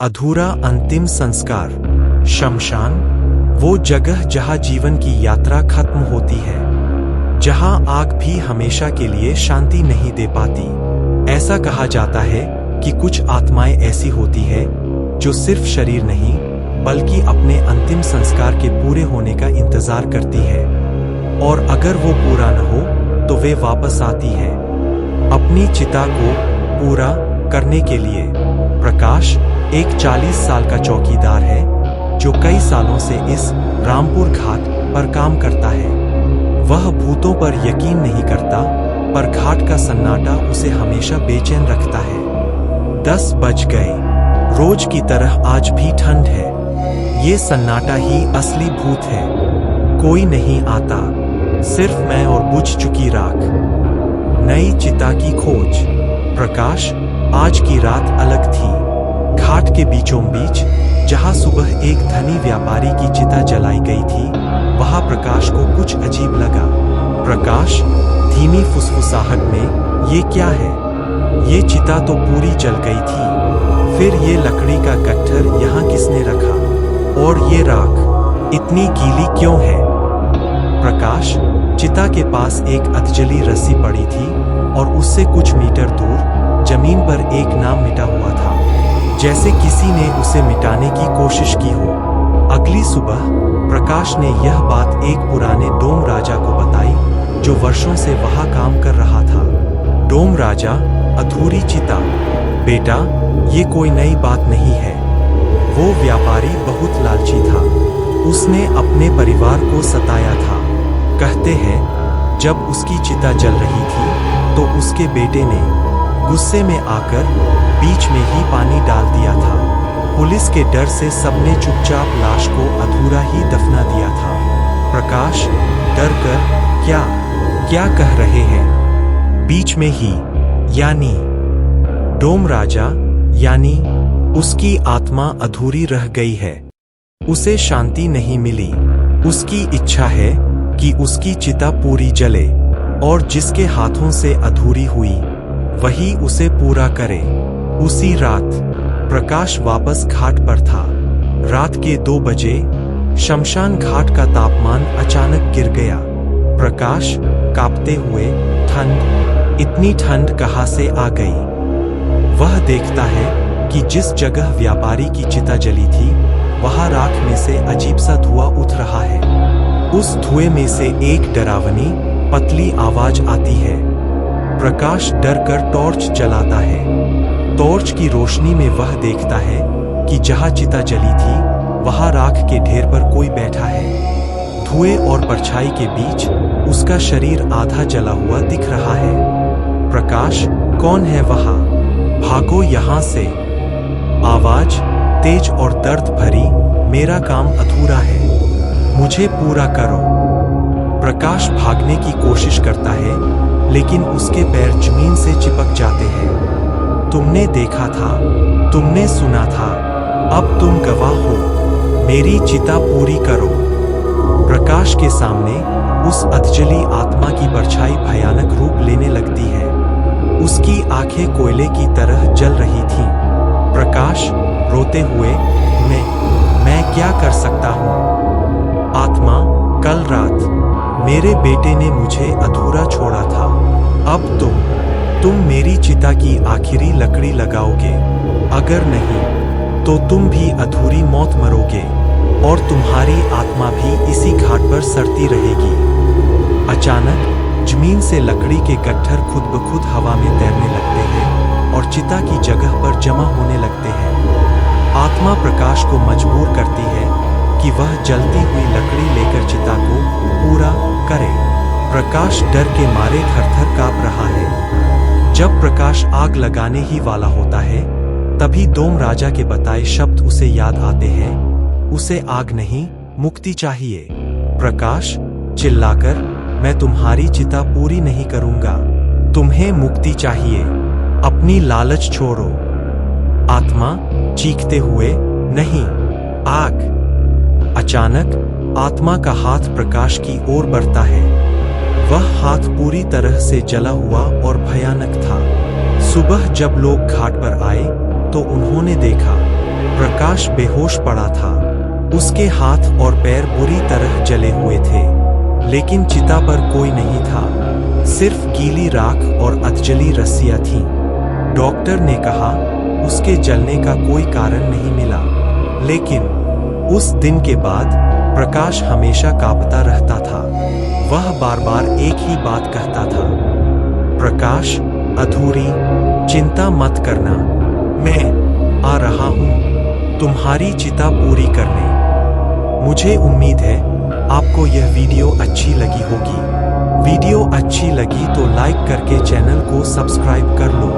अधूरा अंतिम संस्कार। शमशान वो जगह जहां जीवन की यात्रा खत्म होती है, जहां आग भी हमेशा के लिए शांति नहीं दे पाती। ऐसा कहा जाता है कि कुछ आत्माएं ऐसी होती है जो सिर्फ शरीर नहीं बल्कि अपने अंतिम संस्कार के पूरे होने का इंतजार करती है, और अगर वो पूरा न हो तो वे वापस आती है अपनी चिता को पूरा करने के लिए। प्रकाश एक 40 साल का चौकीदार है जो कई सालों से इस रामपुर घाट पर काम करता है। वह भूतों पर यकीन नहीं करता, पर घाट का सन्नाटा उसे हमेशा बेचैन रखता है। 10 बज गए। रोज की तरह आज भी ठंड है। ये सन्नाटा ही असली भूत है। कोई नहीं आता, सिर्फ मैं और बुझ चुकी राख। नई चिता की खोज। प्रकाश आज की रात अलग थी। घाट के बीचों बीच, जहां सुबह एक धनी व्यापारी की चिता जलाई गई थी, वहां प्रकाश को कुछ अजीब लगा। प्रकाश धीमी फुसफुसाहट में, ये क्या है? ये चिता तो पूरी जल गई थी। फिर ये लकड़ी का गट्ठर यहाँ किसने रखा? और ये राख इतनी गीली क्यों है? प्रकाश चिता के पास एक अधजली रस्सी पड़ी थी और उससे कुछ मीटर दूर जमीन पर एक नाम मिटा हुआ था, जैसे किसी ने उसे मिटाने की कोशिश की हो। अगली सुबह प्रकाश ने यह बात एक पुराने डोम राजा को बताई जो वर्षों से वहां काम कर रहा था। डोम राजा, अधूरी चिता। बेटा, ये कोई नई बात नहीं है। वो व्यापारी बहुत लालची था। उसने अपने परिवार को सताया था। कहते हैं जब उसकी चिता जल रही थी तो उसके बेटे ने गुस्से में आकर बीच में ही पानी डाल दिया था। पुलिस के डर से सबने चुपचाप लाश को अधूरा ही दफना दिया था। प्रकाश डर कर, क्या कह रहे हैं? बीच में ही यानी डोम राजा, यानी उसकी आत्मा अधूरी रह गई है। उसे शांति नहीं मिली। उसकी इच्छा है कि उसकी चिता पूरी जले, और जिसके हाथों से अधूरी हुई वही उसे पूरा करे। उसी रात प्रकाश वापस घाट पर था। रात के 2 बजे शमशान घाट का तापमान अचानक गिर गया। प्रकाश कांपते हुए, ठंड, इतनी ठंड कहाँ से आ गई? वह देखता है कि जिस जगह व्यापारी की चिता जली थी वहां राख में से अजीब सा धुआं उठ रहा है। उस धुएं में से एक डरावनी पतली आवाज आती है। प्रकाश डर कर टॉर्च जलाता है। टॉर्च की रोशनी में वह देखता है कि जहां चिता जली थी वहां राख के ढेर पर कोई बैठा है। धुएं और परछाई के बीच उसका शरीर आधा जला हुआ दिख रहा है। प्रकाश, कौन है वहां? भागो यहां से। आवाज तेज और दर्द भरी, मेरा काम अधूरा है, मुझे पूरा करो। प्रकाश भागने की कोशिश करता है, लेकिन उसके पैर जमीन से चिपक जाते हैं। तुमने देखा था, तुमने सुना था, अब तुम गवाह हो। मेरी चिता पूरी करो। प्रकाश के सामने उस अधजली आत्मा की परछाई भयानक रूप लेने लगती है। उसकी आंखें कोयले की तरह जल रही थीं। प्रकाश रोते हुए, मैं क्या कर सकता हूँ? आत्मा, कल रात मेरे बेटे ने मुझे अधूरा छोड़ा था। अब तुम मेरी चिता की आखिरी लकड़ी लगाओगे। अगर नहीं तो तुम भी अधूरी मौत मरोगे, और तुम्हारी आत्मा भी इसी घाट पर सड़ती रहेगी। अचानक जमीन से लकड़ी के गट्ठर खुद ब खुद हवा में तैरने लगते हैं और चिता की जगह पर जमा होने लगते हैं। आत्मा प्रकाश को मजबूर करती है कि वह जलती हुई लकड़ी लेकर चिता को पूरा करे। प्रकाश डर के मारे थर-थर कांप रहा है। जब प्रकाश आग लगाने ही वाला होता है, तभी डोम राजा के बताए शब्द उसे याद आते हैं। उसे आग नहीं, मुक्ति चाहिए। प्रकाश चिल्लाकर, मैं तुम्हारी चिता पूरी नहीं करूंगा, तुम्हें मुक्ति चाहिए, अपनी लालच छोड़ो। आत्मा चीखते हुए, नहीं, आग। अचानक आत्मा का हाथ प्रकाश की ओर बढ़ता है। वह हाथ पूरी तरह से जला हुआ और भयानक था। सुबह जब लोग घाट पर आए तो उन्होंने देखा प्रकाश बेहोश पड़ा था। उसके हाथ और पैर बुरी तरह जले हुए थे, लेकिन चिता पर कोई नहीं था। सिर्फ गीली राख और अधजली रस्सियां थीं। डॉक्टर ने कहा उसके जलने का कोई कारण नहीं मिला, लेकिन उस दिन के बाद प्रकाश हमेशा कांपता रहता था। वह बार बार एक ही बात कहता था, प्रकाश, अधूरी, चिंता मत करना, मैं आ रहा हूं तुम्हारी चिता पूरी करने। मुझे उम्मीद है आपको यह वीडियो अच्छी लगी होगी। वीडियो अच्छी लगी तो लाइक करके चैनल को सब्सक्राइब कर लो।